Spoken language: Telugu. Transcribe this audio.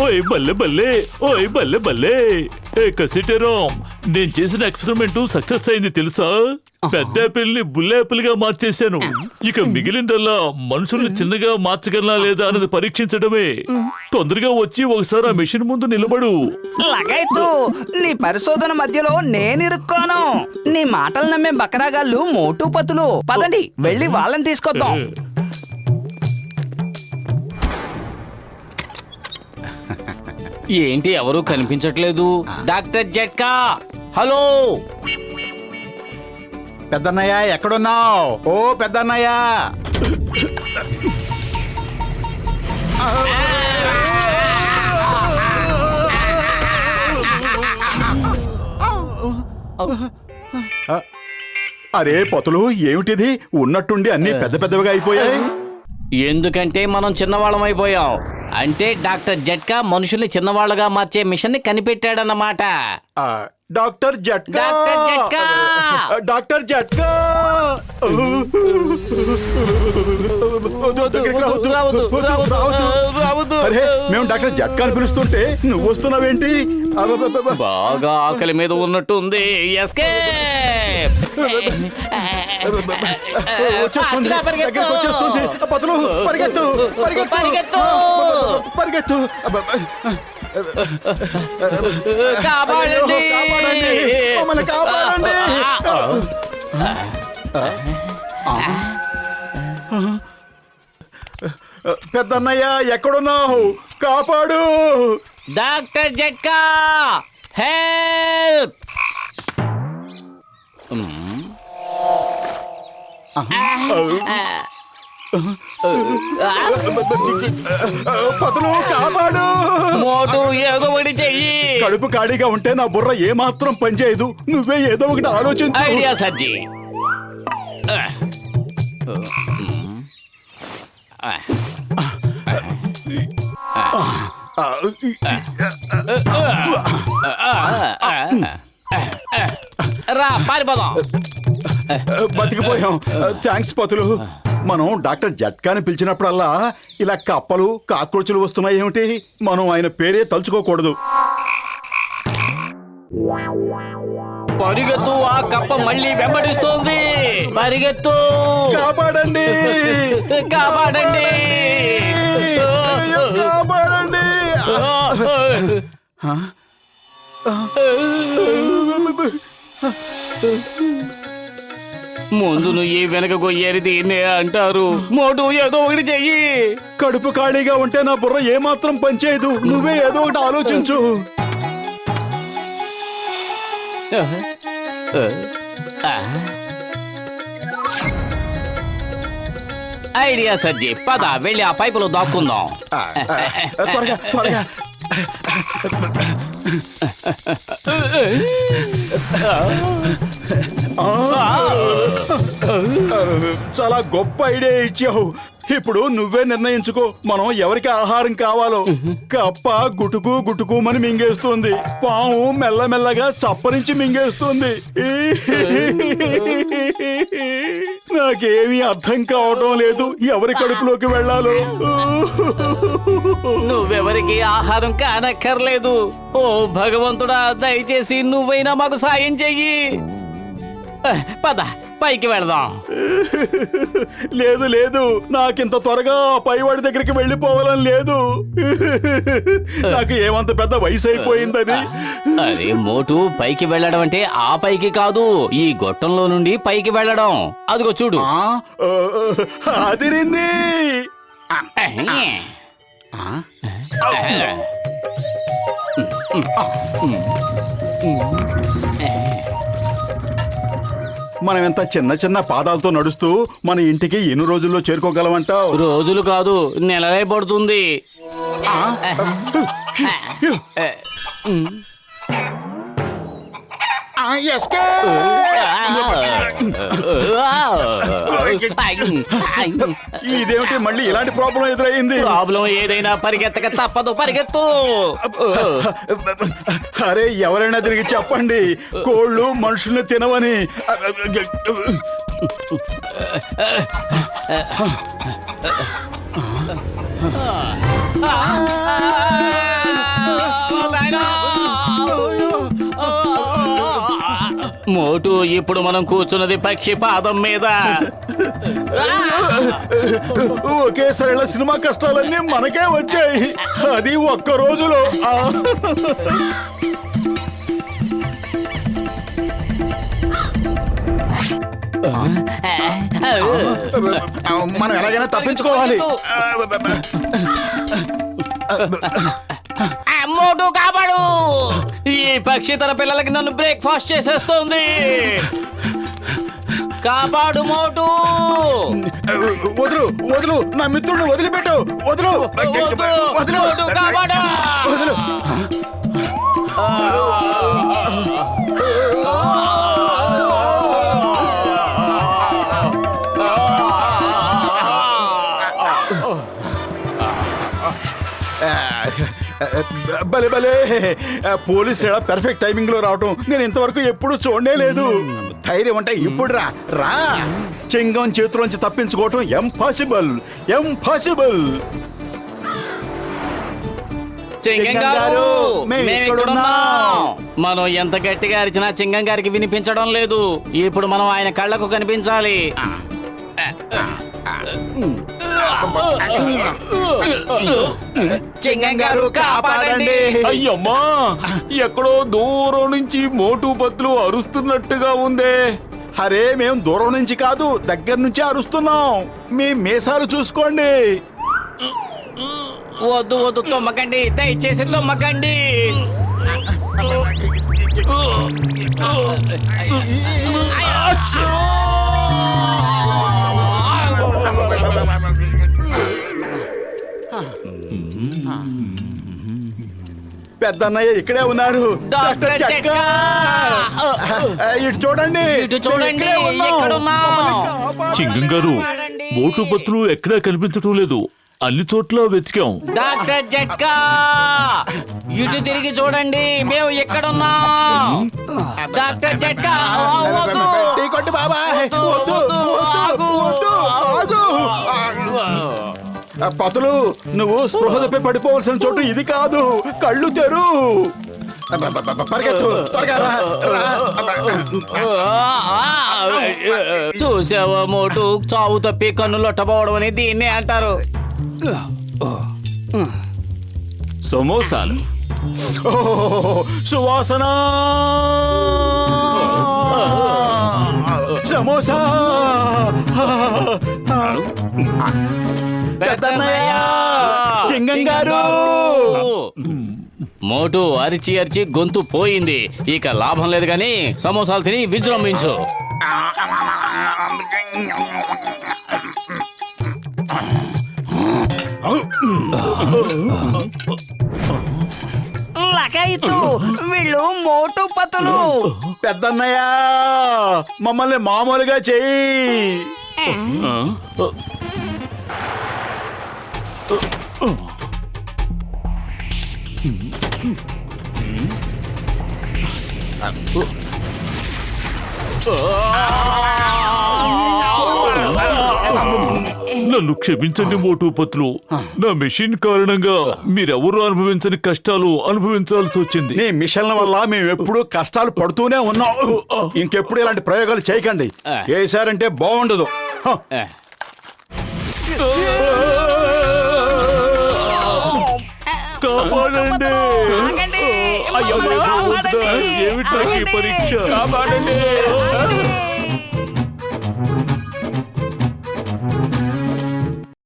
ఓయ్ బల్లె బల్లె, ఓయ్ బల్లె బల్లె. కసిటేరాం, నేను చేసిన ఎక్స్పెరిమెంట్ సక్సెస్ అయింది తెలుసా? పెద్ద యాపిల్ ని బుల్ యాపిల్ గా మార్చేశాను. ఇక మిగిలిందల్లా మనుషుల్ని చిన్నగా మార్చగలనా లేదా అన్నది పరీక్షించడమే. తొందరగా వచ్చి ఒకసారి ఆ మెషిన్ ముందు నిలబడు. లగైతు, నీ పరిశోధన మధ్యలో నేను ఇరుక్కోను. నీ మాటలు నమ్మే బకరాగాళ్ళు మోటు పతులు. పదండి వెళ్ళి వాళ్ళని తీసుకొద్దాం. ఏంటి ఎవరు కనిపించట్లేదు? డాక్టర్ జట్కా, హలో. పెద్దన్నయ్య ఎక్కడున్నావు? ఓ పెద్దన్నయ్య, అరే పొతులు, ఏమిటిది? ఉన్నట్టుండి అన్ని పెద్ద పెద్దవిగా అయిపోయాయి. ఎందుకంటే మనం చిన్నవాళ్ళం అయిపోయాం. అంటే డాక్టర్ జట్కా మనుషుల్ని చిన్నవాళ్ళగా మార్చే మిషన్ ని కనిపెట్టాడన్నమాట. Doctor Jhatka, doctor Jhatka, doctor Jhatka. అరే, మేము డాక్టర్ జట్కా అని పిలుస్తుంటే నువ్వు వస్తున్నావేంటి? బాగా ఆకలి మీద ఉన్నట్టు ఉంది. వచ్చేస్తుంది. పతులు పరిగెత్తు, పరిగెత్తు, పరిగెత్తు. కాపాడండి, మమ్మల్ని కాపాడండి. పెద్దన్నయ్య ఎక్కడున్నావు? కాపాడు. డాక్టర్ జట్కా, హెల్ప్. పతులు కాపాడు. మోటు ఏదో ఒకటి చెయ్యి. కడుపు ఖాళీగా ఉంటే నా బుర్ర ఏమాత్రం పనిచేయదు. నువ్వే ఏదో ఒకటి ఆలోచించు. ఐడియా సజ్జి. రా పారిపోదాం. బతికిపోయాం. థ్యాంక్స్ పతులు. మనం డాక్టర్ జట్కాని పిలిచినప్పుడల్లా ఇలా కప్పలు కాక్రోచులు వస్తున్నాయి ఏమిటి? మనం ఆయన పేరే తలుచుకోకూడదు. పరిగెత్తు, ఆ కప్ప మళ్ళీ వెంబడిస్తోంది. పరిగెత్తు. కాపాడండి, కాపాడండి, కాపాడండి. ముందు నువ్వు వెనక గొయ్యేది దీన్నే అంటారు. మోటు ఏదో ఒకటి చెయ్యి. కడుపు ఖాళీగా ఉంటే నా బుర్ర ఏమాత్రం పనిచేయదు. నువ్వే ఏదో ఒకటి ఆలోచించు. ఐడియా సజ్జి, పద వెళ్ళి ఆ పైపులో దాక్కుందాం. త్వరగా, త్వరగా. చాలా గొప్ప ఐడియా ఇచ్చావు. ఇప్పుడు నువ్వే నిర్ణయించుకో, మనం ఎవరికి ఆహారం కావాలో. కప్ప గుటుకు గుటుకుమని మింగేస్తుంది. పాము మెల్లమెల్లగా చప్పరించి మింగేస్తుంది. నాకేమీ అర్థం కావడం లేదు. ఎవరి కడుపులోకి వెళ్ళాలో. నువ్వెవరికి ఆహారం కానక్కర్లేదు. ఓ భగవంతుడా, దయచేసి నువ్వైనా మాకు సాయం చెయ్యి. పద పైకి వెళదాం. లేదు లేదు, నాకింత త్వరగా పైవాడి దగ్గరికి వెళ్ళిపోవాలని లేదు. నాకు ఏమంత పెద్ద వయసు అయిపోయిందని. అరే మోటు, పైకి వెళ్ళడం అంటే ఆ పైకి కాదు, ఈ గొట్టంలో నుండి పైకి వెళ్ళడం. అదిగో చూడు. అదిరింది. మనం ఎంత చిన్న చిన్న పాదాలతో నడుస్తూ మన ఇంటికి ఎన్ని రోజుల్లో చేరుకోగలమంటావు? రోజులు కాదు, నెలలే పడుతుంది. ఇదేమిటి మళ్ళీ ఇలాంటి ప్రాబ్లం ఎదురైంది? ప్రాబ్లం ఏదైనా పరిగెత్తక తప్పదు, పరిగెత్తు. అరే ఎవరైనా తిరిగి చెప్పండి, కోళ్ళు మనుషుల్ని తినవని. మోటు, ఇప్పుడు మనం కూర్చున్నది పక్షి పాదం మీద. ఒకేసారి ఇలా సినిమా కష్టాలన్నీ మనకే వచ్చాయి, అది ఒక్క రోజులో. మనం ఎలాగైనా తప్పించుకోవాలి. మోటు కాపాడు, ఈ పక్షి తన పిల్లలకి నన్ను బ్రేక్ఫాస్ట్ చేసేస్తోంది. కాపాడు మోటు. వదులు వదులు, నా మిత్రుడిని వదిలిపెట్టు. వదులు వదులు, మోటు కాపాడు. వదులు. భలే భలే, పోలీసు పర్ఫెక్ట్ టైమింగ్ లో రావటం నేను ఇంతవరకు ఎప్పుడు చూడనే లేదు. ధైర్యం అంటే ఇప్పుడు రా రా. చింగం చేతిలోంచి తప్పించుకోవటం ఎంపాసిబుల్, ఎంపాసిబుల్. చింగం గారు, మేము ఇక్కడున్నాం. మనం ఎంత గట్టిగా అరిచినా చింగం గారికి వినిపించడం లేదు. ఇప్పుడు మనం ఆయన కళ్ళకు కనిపించాలి. చింగం గారు కాపాడండి. అయ్యమ్మా, ఎక్కడో దూరం నుంచి మోటు పత్తులు అరుస్తున్నట్టుగా ఉందే. అరే మేము దూరం నుంచి కాదు, దగ్గర నుంచి అరుస్తున్నాం. మీ మీసాలు చూసుకోండి. వద్దు వద్దు, తొమ్మకండి, దయచేసి తొమ్మకండి. పెద్దన్నయ్య ఇక్కడే ఉన్నారు. డాక్టర్ చెక్క. ఇటు చూడండి, ఇటు చూడండి, ఇక్కడే ఉన్నాం. ఎక్కడున్నాం? చింగం గారు, మోటు పత్తులు ఎక్కడా కనిపించటం లేదు. అన్ని చోట్ల వెతికాం. డాక్టర్ జట్కా, ఇటు తిరిగి చూడండి, మేము ఎక్కడున్నాం? డాక్టర్ జట్కా, వద్దు. టీ కొట్టు బాబాయ్. వద్దు, వద్దు, వద్దు, ఆగు. పతులు, నువ్వు స్పృహ తప్పి పడిపోవలసిన చోటు ఇది కాదు. కళ్ళు తెరు. పరిగెత్తు, త్వరగా రా, రా. చూసావా మోటు, చావు తప్పి కన్ను లొట్టపోవడం అని దీన్నే అంటారు. సమోసాలు. ఓ, సువాసన. సమోసా. పెద్దన్నయ్య, చింగం గారు. మోటు అరిచి అరిచి గొంతు పోయింది. ఇక లాభం లేదు గాని సమోసాలు తిని విజృంభించు. లకాయితు, వీళ్ళు మోటు పతులు. పెద్దన్నయ్య, మమ్మల్ని మామూలుగా చెయ్యి. నన్ను క్షమించండి మోటు పత్తులు. నా మెషిన్ కారణంగా మీరెవరూ అనుభవించని కష్టాలు అనుభవించాల్సి వచ్చింది. నీ మిషన్ల వల్ల మేము ఎప్పుడు కష్టాలు పడుతూనే ఉన్నాం. ఇంకెప్పుడు ఇలాంటి ప్రయోగాలు చేయకండి. చేశారంటే బాగుండదు. హ. కాపాడండి. ఆగండి. అయ్యో, ఏమిటా ఈ పరీక్ష? కాపాడండి.